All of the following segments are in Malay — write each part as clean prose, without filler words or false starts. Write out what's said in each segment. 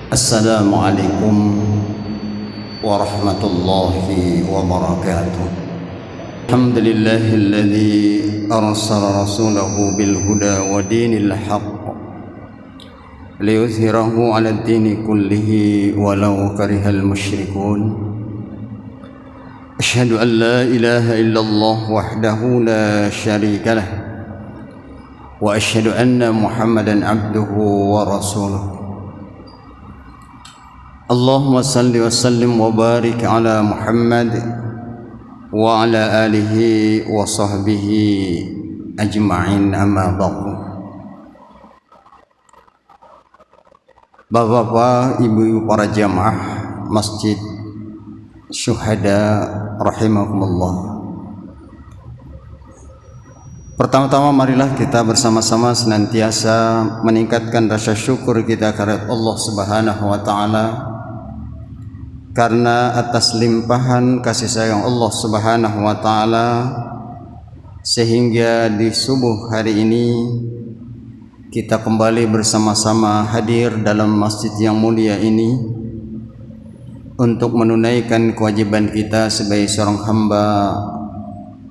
Assalamualaikum warahmatullahi wabarakatuh. Alhamdulillahilladzi arsala rasulahu bil huda wa dinil haqq liyuzhirahu 'alad dini kullihi walau karihal musyrikun. Asyhadu an la ilaha illallah wahdahu la syarika lah wa asyhadu anna Muhammadan abduhu wa rasuluh. Allahumma salli wa sallim wa barik ala Muhammad wa ala alihi wa sahbihi ajma'in, amma ba'du. Bapak-bapak, ibu-ibu para jamaah Masjid Syuhada rahimakumullah. Pertama-tama marilah kita bersama-sama senantiasa meningkatkan rasa syukur kita kepada Allah Subhanahu wa taala karena atas limpahan kasih sayang Allah Subhanahu wa taala sehingga di subuh hari ini kita kembali bersama-sama hadir dalam masjid yang mulia ini untuk menunaikan kewajiban kita sebagai seorang hamba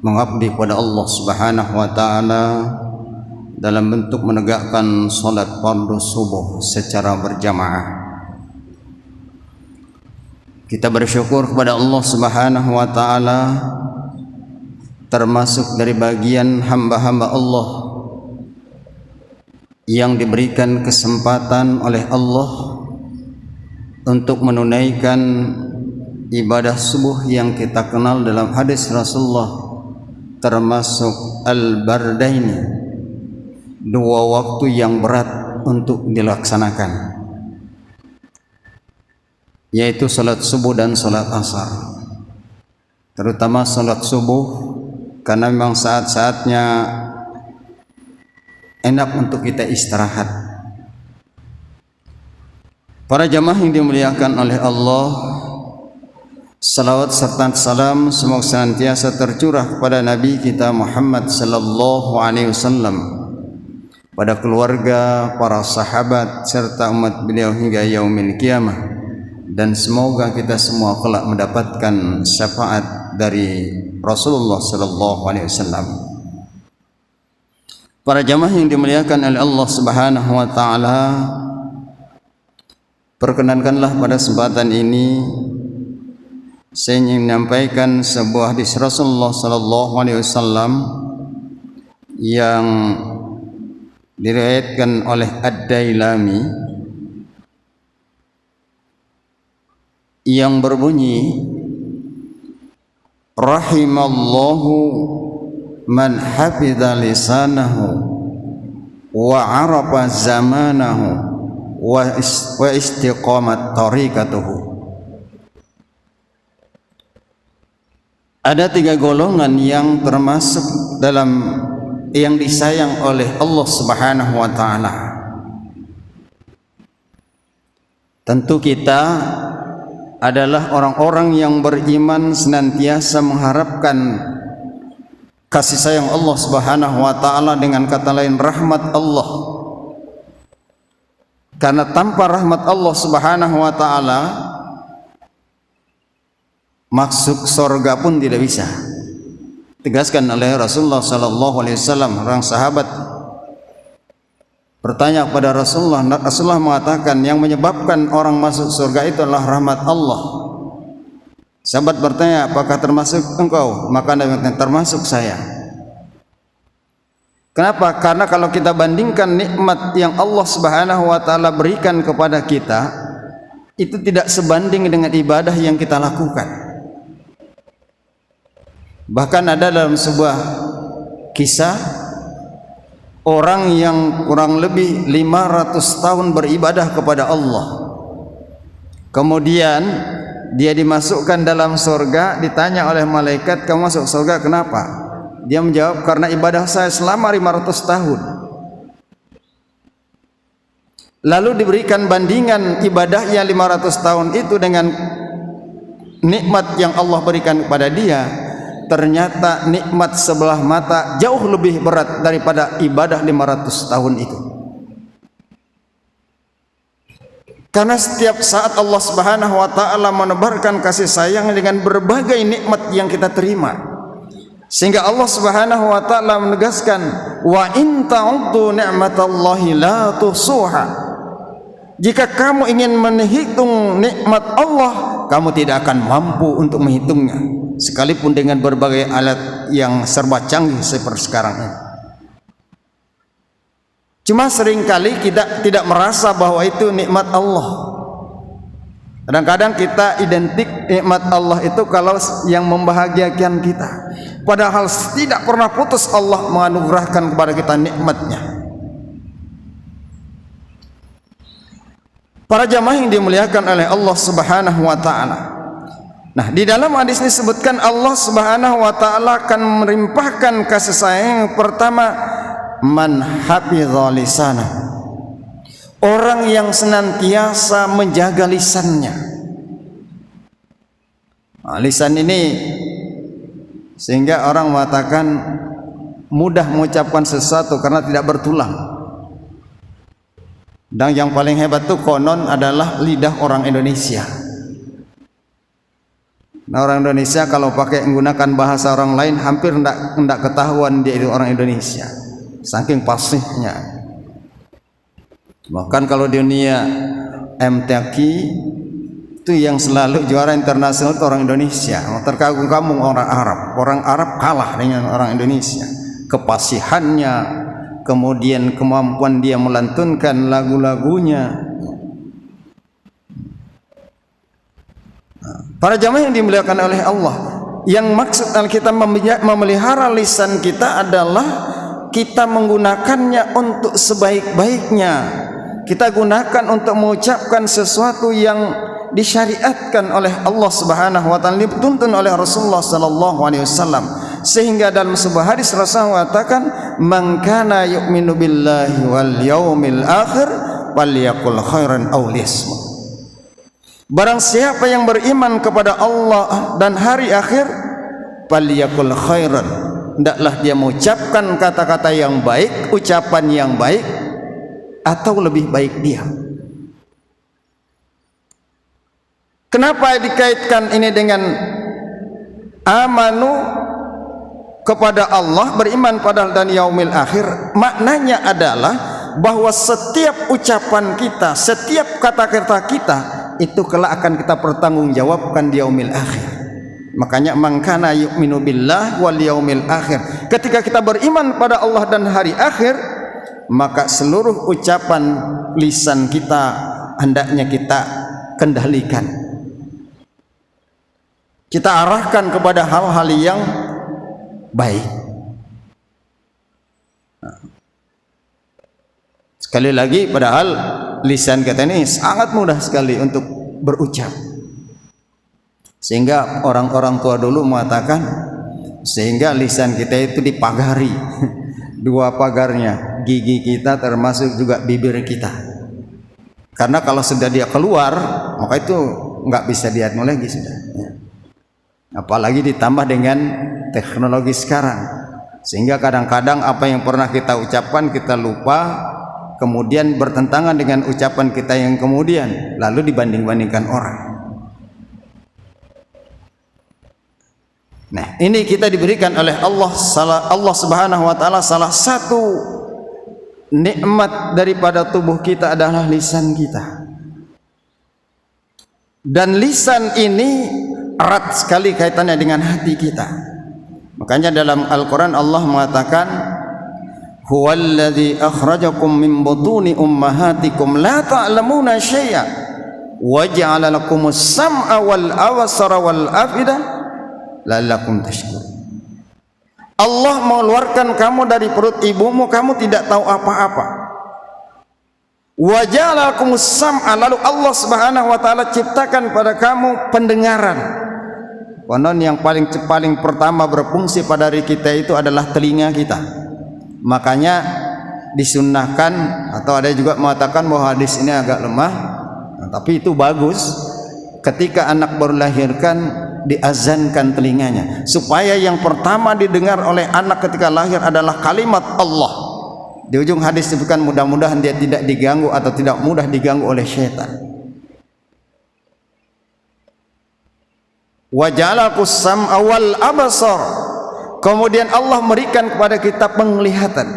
mengabdi kepada Allah Subhanahu wa taala dalam bentuk menegakkan salat fardu subuh secara berjamaah. Kita bersyukur kepada Allah Subhanahu wa taala termasuk dari bagian hamba-hamba Allah yang diberikan kesempatan oleh Allah untuk menunaikan ibadah subuh yang kita kenal dalam hadis Rasulullah, termasuk al-bardaini, dua waktu yang berat untuk dilaksanakan, yaitu salat subuh dan salat asar. Terutama salat subuh karena memang saat-saatnya enak untuk kita istirahat. Para jamaah yang dimuliakan oleh Allah, salawat serta salam semoga senantiasa tercurah kepada Nabi kita Muhammad sallallahu alaihi wasallam, pada keluarga, para sahabat serta umat beliau hingga yaumil qiyamah, dan semoga kita semua kelak mendapatkan syafaat dari Rasulullah sallallahu alaihi wasallam. Para jamaah yang dimuliakan oleh Allah Subhanahu wa taala, perkenankanlah pada kesempatan ini saya ingin menyampaikan sebuah hadis Rasulullah sallallahu alaihi wasallam yang diriwayatkan oleh Ad-Dailami yang berbunyi, rahimallahu man hafidha lisanahu wa arafa zamanahu wa istiqamat tariqatuhu. Ada tiga golongan yang termasuk dalam yang disayang oleh Allah Subhanahu wa taala. Tentu kita adalah orang-orang yang beriman senantiasa mengharapkan kasih sayang Allah Subhanahu wa taala, dengan kata lain rahmat Allah. Karena tanpa rahmat Allah Subhanahu wa taala masuk surga pun tidak bisa. Tegaskan oleh Rasulullah sallallahu alaihi wasallam. Orang sahabat bertanya kepada Rasulullah, Rasulullah mengatakan yang menyebabkan orang masuk surga itu adalah rahmat Allah. Sahabat bertanya, apakah termasuk engkau? Maka Nabi mengatakan, termasuk saya. Kenapa? Karena kalau kita bandingkan nikmat yang Allah Subhanahu wa taala berikan kepada kita, itu tidak sebanding dengan ibadah yang kita lakukan. Bahkan ada dalam sebuah kisah orang yang kurang lebih 500 tahun beribadah kepada Allah, kemudian dia dimasukkan dalam surga. Ditanya oleh malaikat, kamu masuk surga kenapa? Dia menjawab, karena ibadah saya selama 500 tahun. Lalu diberikan bandingan ibadahnya 500 tahun itu dengan nikmat yang Allah berikan kepada dia. Ternyata nikmat sebelah mata jauh lebih berat daripada ibadah 500 tahun itu. Karena setiap saat Allah Subhanahu wa taala menebarkan kasih sayang dengan berbagai nikmat yang kita terima. Sehingga Allah Subhanahu wa taala menegaskan, wa in ta'uddu ni'matallahi la tuhsuha. Jika kamu ingin menghitung nikmat Allah, kamu tidak akan mampu untuk menghitungnya, sekalipun dengan berbagai alat yang serba canggih seperti sekarang ini. Cuma seringkali kita tidak merasa bahwa itu nikmat Allah. Kadang-kadang kita identik nikmat Allah itu kalau yang membahagiakan kita, padahal tidak pernah putus Allah menganugerahkan kepada kita nikmatnya. Para jamaah yang dimuliakan oleh Allah Subhanahu wa taala. Nah, di dalam hadis ini disebutkan Allah Subhanahu wa taala akan melimpahkan kasih sayang yang pertama, man hafidha lisana. Orang yang senantiasa menjaga lisannya. Nah, lisan ini sehingga orang mengatakan mudah mengucapkan sesuatu karena tidak bertulang. Dan yang paling hebat itu konon adalah lidah orang Indonesia. Nah, orang Indonesia kalau pakai menggunakan bahasa orang lain hampir tidak ketahuan dia itu orang Indonesia, saking fasihnya. Bahkan kalau di dunia MTQ itu yang selalu juara internasional itu orang Indonesia. Terkagum-kagum orang Arab kalah dengan orang Indonesia. Kepasihannya, kemudian kemampuan dia melantunkan lagu-lagunya. Para jamaah yang dimuliakan oleh Allah, yang maksud kita memelihara lisan kita adalah kita menggunakannya untuk sebaik-baiknya. Kita gunakan untuk mengucapkan sesuatu yang disyariatkan oleh Allah Subhanahu wa taala, dituntun oleh Rasulullah sallallahu alaihi wasallam. Sehingga dalam sebuah hadis Rasulullah mengatakan, man kana yu'minu billahi wal yaumil akhir falyaqul khairan aw liyasmut. Barang siapa yang beriman kepada Allah dan hari akhir, falyaqul khairan, hendaklah dia mengucapkan kata-kata yang baik, ucapan yang baik, atau lebih baik diam. Kenapa dikaitkan ini dengan amanu kepada Allah, beriman pada dan yaumil akhir? Maknanya adalah bahwa setiap ucapan kita, setiap kata-kata kita itu kelak akan kita pertanggungjawabkan di yaumil akhir. Makanya man kana yu'minu billah wal yaumil akhir, ketika kita beriman pada Allah dan hari akhir, maka seluruh ucapan lisan kita hendaknya kita kendalikan, kita arahkan kepada hal-hal yang baik. Sekali lagi, padahal lisan kita ini sangat mudah sekali untuk berucap, sehingga orang-orang tua dulu mengatakan sehingga lisan kita itu dipagari dua pagarnya, gigi kita termasuk juga bibir kita, karena kalau sudah dia keluar maka itu nggak bisa diatmu lagi sudah. Apalagi ditambah dengan teknologi sekarang, sehingga kadang-kadang apa yang pernah kita ucapkan kita lupa, kemudian bertentangan dengan ucapan kita yang kemudian, lalu dibanding-bandingkan orang. Nah, ini kita diberikan oleh Allah Subhanahu wa taala, salah satu nikmat daripada tubuh kita adalah lisan kita. Dan lisan ini erat sekali kaitannya dengan hati kita. Makanya dalam Al-Quran Allah mengatakan, huwallazi akhrajakum min butuni ummahatikum la ta'lamuna syai'a wa ja'ala lakumus sam'a wal absara wal afida la'allakum tashkurun. Allah mengeluarkan kamu dari perut ibumu, kamu tidak tahu apa-apa. Wa ja'ala lakumus sam'a, lalu Allah Subhanahu wa taala ciptakan pada kamu pendengaran. Konon yang paling pertama berfungsi pada diri kita itu adalah telinga kita. Makanya disunnahkan, atau ada juga mengatakan bahwa hadis ini agak lemah, tapi itu bagus, ketika anak baru lahirkan diazankan telinganya, supaya yang pertama didengar oleh anak ketika lahir adalah kalimat Allah. Di ujung hadis disebutkan mudah-mudahan dia tidak diganggu atau tidak mudah diganggu oleh syaitan. wa ja'alakus sam'a wal absar. Kemudian Allah memberikan kepada kita penglihatan,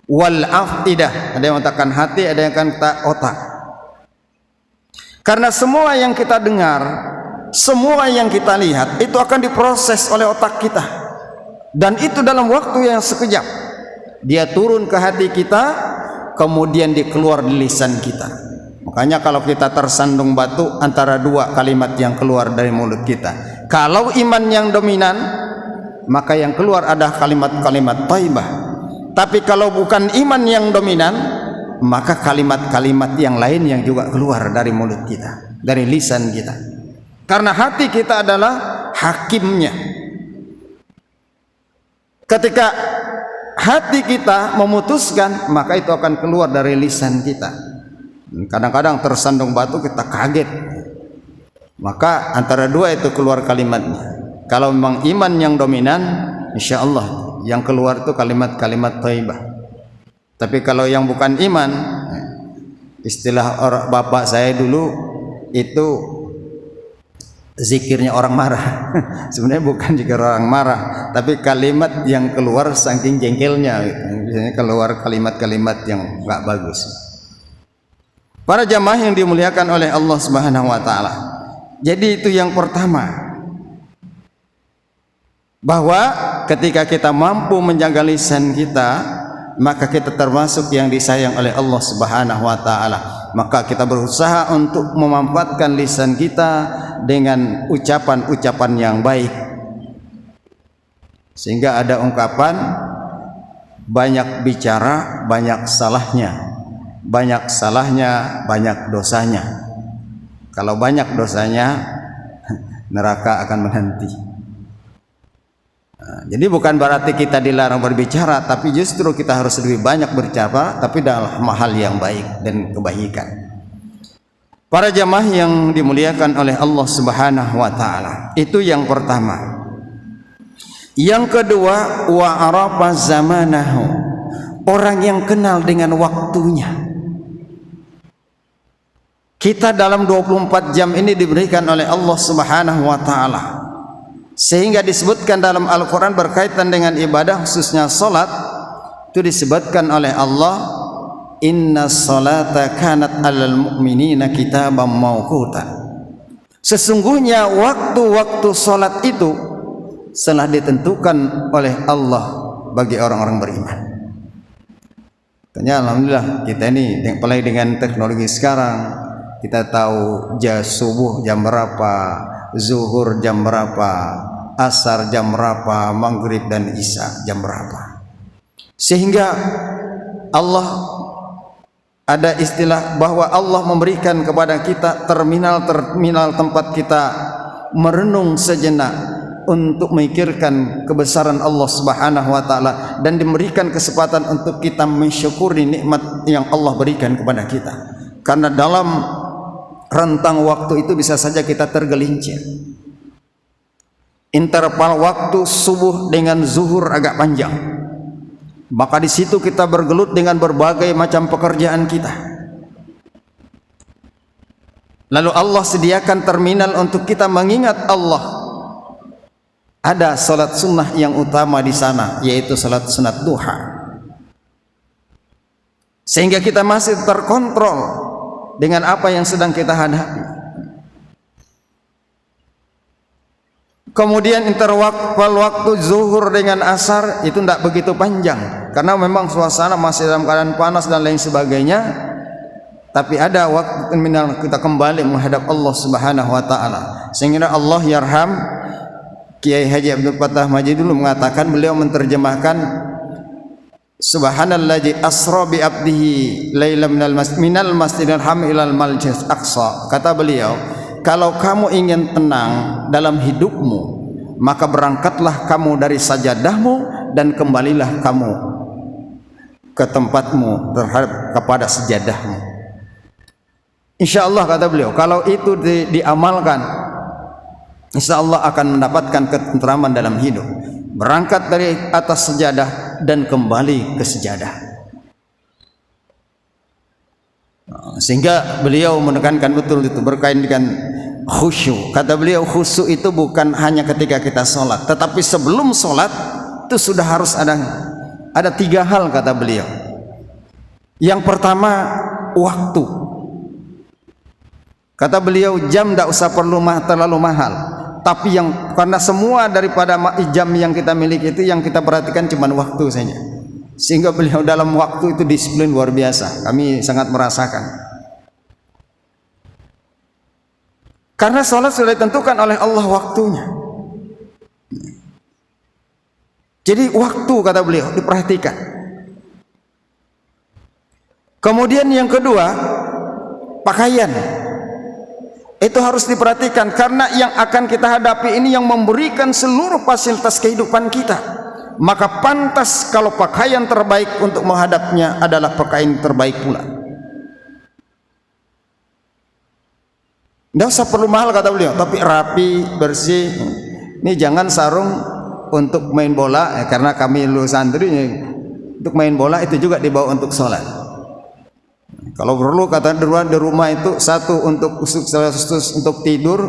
wal afidah, ada yang mengatakan hati, ada yang kata otak. Karena semua yang kita dengar, semua yang kita lihat itu akan diproses oleh otak kita, dan itu dalam waktu yang sekejap. Dia turun ke hati kita, kemudian dia keluar di lisan kita. Makanya kalau kita tersandung batu, antara dua kalimat yang keluar dari mulut kita. Kalau iman yang dominan, maka yang keluar ada kalimat-kalimat thayyibah. Tapi kalau bukan iman yang dominan, maka kalimat-kalimat yang lain yang juga keluar dari mulut kita, dari lisan kita. Karena hati kita adalah hakimnya. Ketika hati kita memutuskan, maka itu akan keluar dari lisan kita. Kadang-kadang tersandung batu kita kaget, maka antara dua itu keluar kalimatnya. Kalau memang iman yang dominan, insya Allah yang keluar itu kalimat-kalimat thayyibah. Tapi kalau yang bukan iman, istilah bapak saya dulu itu zikirnya orang marah. Sebenarnya bukan zikir orang marah, tapi kalimat yang keluar saking jengkelnya, biasanya keluar kalimat-kalimat yang enggak bagus. Para jamaah yang dimuliakan oleh Allah Subhanahu wa taala. Jadi itu yang pertama, bahwa ketika kita mampu menjaga lisan kita, maka kita termasuk yang disayang oleh Allah Subhanahu wa taala. Maka kita berusaha untuk memanfaatkan lisan kita dengan ucapan-ucapan yang baik. Sehingga ada ungkapan, banyak bicara banyak salahnya, banyak salahnya banyak dosanya. Kalau banyak dosanya, neraka akan menanti. Jadi bukan berarti kita dilarang berbicara, tapi justru kita harus lebih banyak berbicara, tapi dalam hal yang baik dan kebaikan. Para jamaah yang dimuliakan oleh Allah Subhanahu wa taala, itu yang pertama. Yang kedua, wa arafa zamanahu, orang yang kenal dengan waktunya. Kita dalam 24 jam ini diberikan oleh Allah Subhanahu wa taala, sehingga disebutkan dalam Al-Quran berkaitan dengan ibadah, khususnya salat, itu disebutkan oleh Allah, inna salata kanat alal mu'minina kitaban mawquta. Sesungguhnya waktu-waktu salat itu telah ditentukan oleh Allah bagi orang-orang beriman. Makanya alhamdulillah kita ini, apalagi dengan teknologi sekarang, kita tahu subuh jam berapa, zuhur jam berapa, asar jam berapa, maghrib dan isya jam berapa. Sehingga Allah ada istilah bahwa Allah memberikan kepada kita terminal tempat kita merenung sejenak untuk memikirkan kebesaran Allah Subhanahu wa taala, dan diberikan kesempatan untuk kita mensyukuri nikmat yang Allah berikan kepada kita. Karena dalam rentang waktu itu bisa saja kita tergelincir. Interval waktu subuh dengan zuhur agak panjang, maka di situ kita bergelut dengan berbagai macam pekerjaan kita. Lalu Allah sediakan terminal untuk kita mengingat Allah. Ada salat sunnah yang utama di sana, yaitu salat sunat duha, sehingga kita masih terkontrol dengan apa yang sedang kita hadapi. Kemudian interval waktu zuhur dengan asar itu tidak begitu panjang, karena memang suasana masih dalam keadaan panas dan lain sebagainya. Tapi ada waktu terminal kita kembali menghadap Allah Subhanahu wa taala. Sehingga Allah yarham Kiai Haji Abdul Fattah Majid dulu mengatakan, beliau menerjemahkan Subhanallazi asra bi abdihi laila minal masjidil haram ilal masjidil aqsa. Kata beliau, kalau kamu ingin tenang dalam hidupmu, maka berangkatlah kamu dari sajadahmu dan kembalilah kamu ke tempatmu kepada sajadahmu. Insyaallah, kata beliau, kalau itu diamalkan, insyaallah akan mendapatkan ketentraman dalam hidup. Berangkat dari atas sejadah dan kembali ke sejadah. Sehingga beliau menekankan betul itu berkaitan dengan khusyuk. Kata beliau, khusyuk itu bukan hanya ketika kita sholat, tetapi sebelum sholat itu sudah harus ada 3 hal kata beliau. Yang pertama, waktu. Kata beliau, jam tidak usah perlu terlalu mahal, tapi yang karena semua daripada jam yang kita miliki itu yang kita perhatikan cuma waktu saja. Sehingga beliau dalam waktu itu disiplin luar biasa. Kami sangat merasakan. Karena sholat sudah ditentukan oleh Allah waktunya. Jadi waktu kata beliau diperhatikan. Kemudian yang kedua, pakaian. Itu harus diperhatikan karena yang akan kita hadapi ini yang memberikan seluruh fasilitas kehidupan kita. Maka pantas kalau pakaian terbaik untuk menghadapnya adalah pakaian terbaik pula. Tidak usah perlu mahal kata beliau, tapi rapi, bersih. Ini jangan sarung untuk main bola, karena kami lulusan santri untuk main bola itu juga dibawa untuk sholat. Kalau perlu kata di rumah itu satu untuk khusus untuk tidur,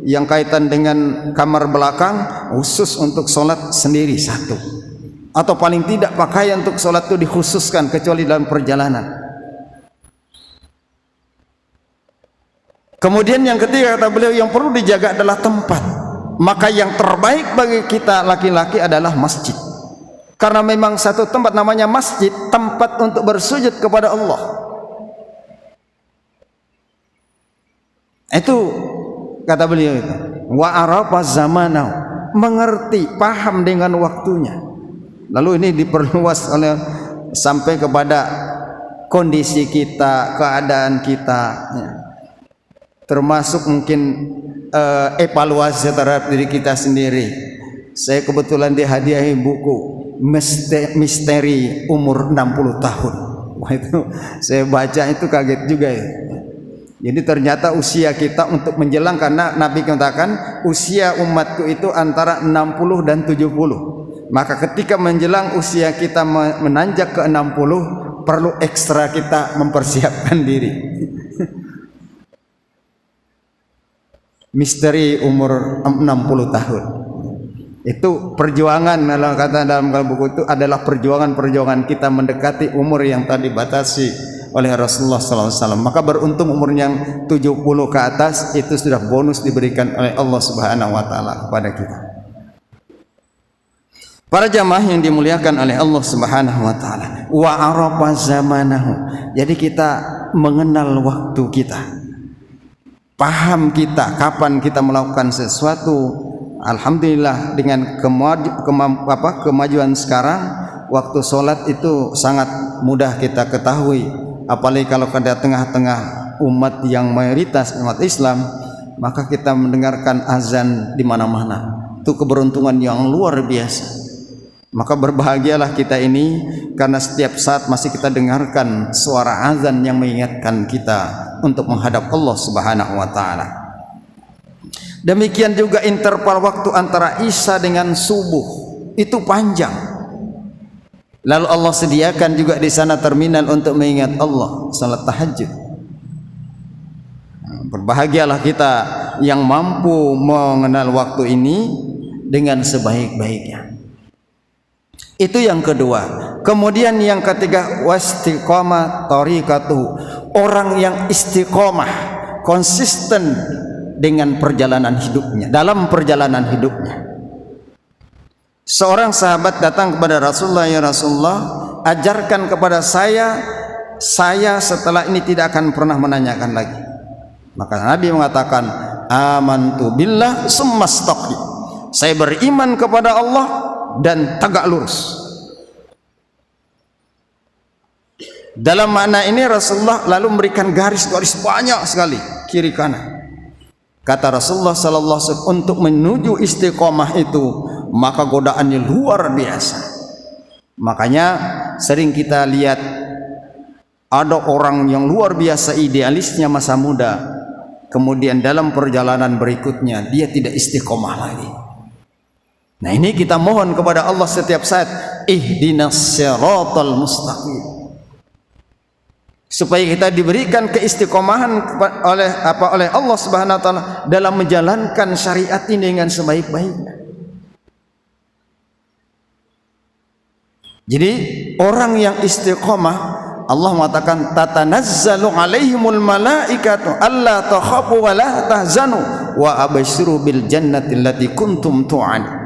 yang kaitan dengan kamar belakang khusus untuk sholat sendiri satu, atau paling tidak pakaian untuk sholat itu dikhususkan kecuali dalam perjalanan. Kemudian yang ketiga kata beliau yang perlu dijaga adalah tempat. Maka yang terbaik bagi kita laki-laki adalah masjid, karena memang satu tempat namanya masjid, tempat untuk bersujud kepada Allah. Itu kata beliau itu, wa arafa zamanahu, mengerti, paham dengan waktunya. Lalu ini diperluas oleh sampai kepada kondisi kita, keadaan kita, ya. Termasuk mungkin evaluasi terhadap diri kita sendiri. Saya kebetulan dihadiahi buku Misteri Umur 60 Tahun. Wah, itu saya baca itu kaget juga ya. Jadi ternyata usia kita untuk menjelang, karena Nabi katakan usia umatku itu antara 60 dan 70. Maka ketika menjelang usia kita menanjak ke 60, perlu ekstra kita mempersiapkan diri. Misteri umur 60 tahun. Itu perjuangan, kalau kata dalam buku itu adalah perjuangan kita mendekati umur yang tadi batasi oleh Rasulullah SAW. Maka beruntung umur yang 70 ke atas itu sudah bonus diberikan oleh Allah Subhanahu wa taala kepada kita. Para jamaah yang dimuliakan oleh Allah Subhanahu wa taala, wa arafa zamanahu. Jadi kita mengenal waktu kita. Paham kita kapan kita melakukan sesuatu. Alhamdulillah dengan kemajuan sekarang, waktu sholat itu sangat mudah kita ketahui. Apalagi kalau pada tengah-tengah umat yang mayoritas umat Islam, maka kita mendengarkan azan di mana-mana. Itu keberuntungan yang luar biasa. Maka berbahagialah kita ini karena setiap saat masih kita dengarkan suara azan yang mengingatkan kita untuk menghadap Allah Subhanahu wa taala. Demikian juga interval waktu antara Isya dengan subuh itu panjang. Lalu Allah sediakan juga di sana terminal untuk mengingat Allah, salat tahajud. Berbahagialah kita yang mampu mengenal waktu ini dengan sebaik-baiknya. Itu yang kedua. Kemudian yang ketiga, wastiqamah tariqatuh. Orang yang istiqomah, konsisten dengan perjalanan hidupnya, dalam perjalanan hidupnya. Seorang sahabat datang kepada Rasulullah, ya Rasulullah, ajarkan kepada saya setelah ini tidak akan pernah menanyakan lagi. Maka Nabi mengatakan, amantu billah summa astaqim. Saya beriman kepada Allah dan tegak lurus. Dalam makna ini Rasulullah lalu memberikan garis-garis banyak sekali kiri kanan. Kata Rasulullah sallallahu alaihi wasallam, untuk menuju istiqomah itu maka godaannya luar biasa. Makanya sering kita lihat ada orang yang luar biasa idealisnya masa muda, kemudian dalam perjalanan berikutnya dia tidak istiqomah lagi. Nah, ini kita mohon kepada Allah setiap saat, ihdinas siratal mustaqim. supaya kita diberikan keistiqomahan oleh Allah Subhanahu wa taala dalam menjalankan syariat ini dengan sebaik-baiknya. Jadi orang yang istiqomah, Allah mengatakan tatanazzalu alaihimul malaikatu alla takhafu wa la tahzanu wa abshiru bil jannati allati kuntum tu'an.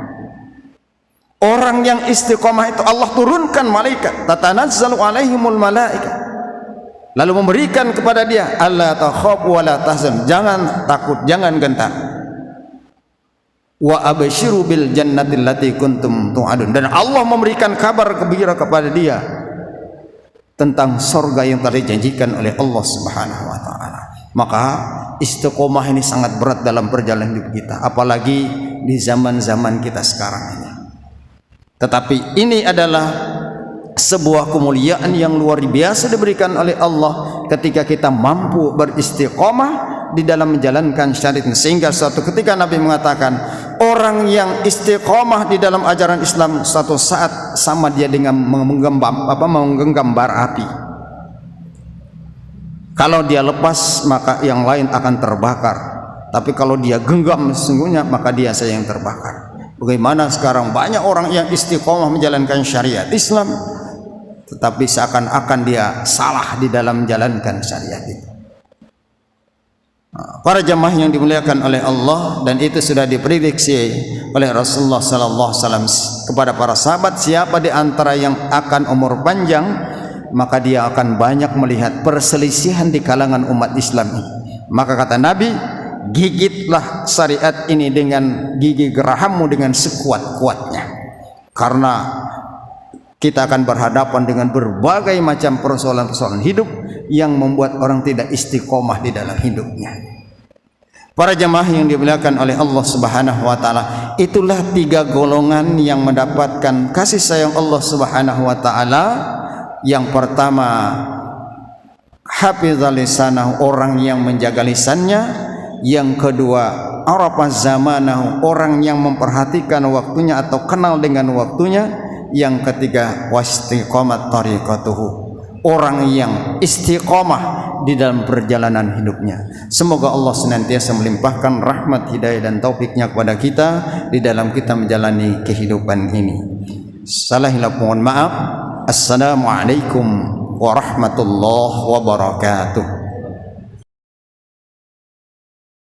Orang yang istiqomah itu Allah turunkan malaikat, tatanazzalu alaihimul malaikat, lalu memberikan kepada dia alla takhafu wa la tahzan, jangan takut, jangan gentar, wa abshiru bil jannati allati kuntum tu'adun, dan Allah memberikan kabar gembira kepada dia tentang surga yang telah dijanjikan oleh Allah Subhanahu wa taala. Maka istiqomah ini sangat berat dalam perjalanan hidup kita, apalagi di zaman-zaman kita sekarang ini. Tetapi ini adalah sebuah kemuliaan yang luar biasa diberikan oleh Allah ketika kita mampu beristiqomah di dalam menjalankan syariat. Sehingga suatu ketika Nabi mengatakan, orang yang istiqomah di dalam ajaran Islam suatu saat sama dia dengan menggenggam bara api. Kalau dia lepas maka yang lain akan terbakar, tapi kalau dia genggam sesungguhnya maka dia saja yang terbakar. Bagaimana sekarang banyak orang yang istiqomah menjalankan syariat Islam, tetapi seakan-akan dia salah di dalam menjalankan syariat itu. Para jamaah yang dimuliakan oleh Allah, dan itu sudah diprediksi oleh Rasulullah sallallahu alaihi wasallam kepada para sahabat, siapa di antara yang akan umur panjang, maka dia akan banyak melihat perselisihan di kalangan umat Islam ini. Maka kata Nabi, gigitlah syariat ini dengan gigi gerahammu dengan sekuat-kuatnya, karena kita akan berhadapan dengan berbagai macam persoalan-persoalan hidup yang membuat orang tidak istiqomah di dalam hidupnya. Para jamaah yang dimuliakan oleh Allah Subhanahu wa taala, itulah tiga golongan yang mendapatkan kasih sayang Allah Subhanahu wa taala. Yang pertama, hafizal lisanahu, orang yang menjaga lisannya. Yang kedua, arafa zamanahu, orang yang memperhatikan waktunya atau kenal dengan waktunya. Yang ketiga, wastiqamat tariqatuhu, orang yang istiqomah di dalam perjalanan hidupnya. Semoga Allah senantiasa melimpahkan rahmat, hidayah dan taufiknya kepada kita di dalam kita menjalani kehidupan ini. Salah hilaf mohon maaf. Assalamualaikum warahmatullahi wabarakatuh.